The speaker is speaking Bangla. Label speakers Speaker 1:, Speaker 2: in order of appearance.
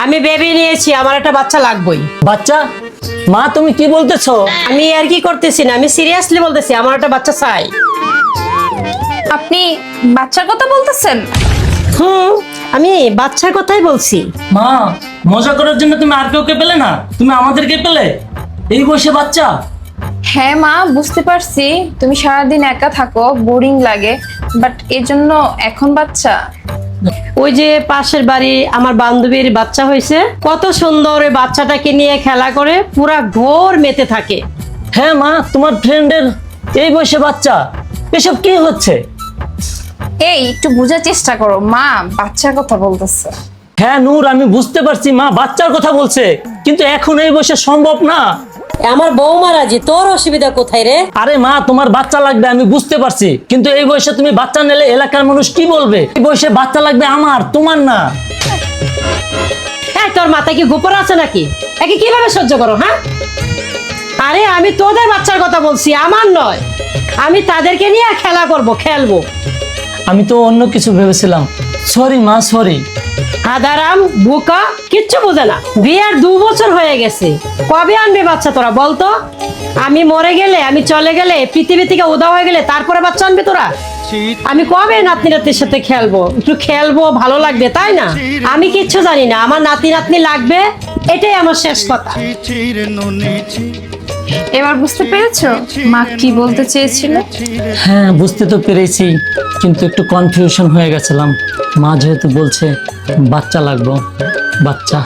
Speaker 1: আমি বেবি নিয়েছি, আমার একটা বাচ্চা লাগবেই।
Speaker 2: বাচ্চা? মা তুমি কি বলতেছো?
Speaker 1: আমি আর কি করতেছি না, আমি সিরিয়াসলি বলতেছি আমার একটা বাচ্চা চাই।
Speaker 3: আপনি বাচ্চার কথা বলতেছেন?
Speaker 1: আমি বাচ্চার কথাই বলছি।
Speaker 2: মা মজা করার জন্য তুমি আর কাউকে পেলে না, তুমি আমাদেরকে পেলে? এই বয়সে বাচ্চা?
Speaker 3: হ্যাঁ মা, বুঝতে পারছি তুমি সারাদিন একা থাকো, বোরিং লাগে, বাট এর জন্য এখন বাচ্চা?
Speaker 1: ওই যে পাশের বাড়ি আমার বান্ধবীর বাচ্চা হয়েছে, কত সুন্দর ওই বাচ্চাটাকে নিয়ে খেলা করে পুরা ঘর মেতে থাকে।
Speaker 2: হ্যাঁ মা, তোমার ফ্রেন্ডের এই বয়সে বাচ্চা, এসব কি হচ্ছে?
Speaker 3: এই একটু বোঝার চেষ্টা করো, মা বাচ্চার কথা বলতেছে।
Speaker 2: হ্যাঁ নূর, আমি বুঝতে পারছি মা বাচ্চার কথা বলছে, কিন্তু এখন এই বয়সে সম্ভব না।
Speaker 1: আমার বৌমা রাজি, তোর অসুবিধা কোথায় রে?
Speaker 2: আরে মা, তোমার বাচ্চা লাগবে আমি বুঝতে পারছি, কিন্তু এই বয়সে তুমি বাচ্চা নিলে এলাকার মানুষ কি বলবে? এই বয়সে বাচ্চা লাগবে আমার, তোমার না।
Speaker 1: হ্যাঁ, তোর মাথায় কি গোপর আছে নাকি? একে কিভাবে সহ্য করো? হ্যাঁ, আরে আমি তোদের বাচ্চার কথা বলছি, আমার নয়। আমি তাদেরকে নিয়ে খেলা করব, খেলবো।
Speaker 2: আমি তো অন্য কিছু ভেবেছিলাম, সরি মা, সরি।
Speaker 1: আদারাম বোকা, কিচ্ছু বোঝে না। বিয়ের 2 বছর হয়ে গেছে, কবে আনবে বাচ্চা তোরা বলতো? আমি মরে গেলে, আমি চলে গেলে, পৃথিবী থেকে উদা হয়ে গেলে তারপরে বাচ্চা আনবে তোরা? আমি কবে নাতনি নাতনির সাথে খেলবো, একটু খেলবো, ভালো লাগবে, তাই না? আমি কিচ্ছু জানি না, আমার নাতি নাতনি লাগবে, এটাই আমার শেষ কথা।
Speaker 3: এবার বুঝতে পেরেছো মা কি বলতে চেয়েছিল?
Speaker 2: হ্যাঁ বুঝতে তো পেরেছি, কিন্তু একটু কনফিউশন হয়ে গেছিলাম। মা যেহেতু বলছে বাচ্চা লাগবে, বাচ্চা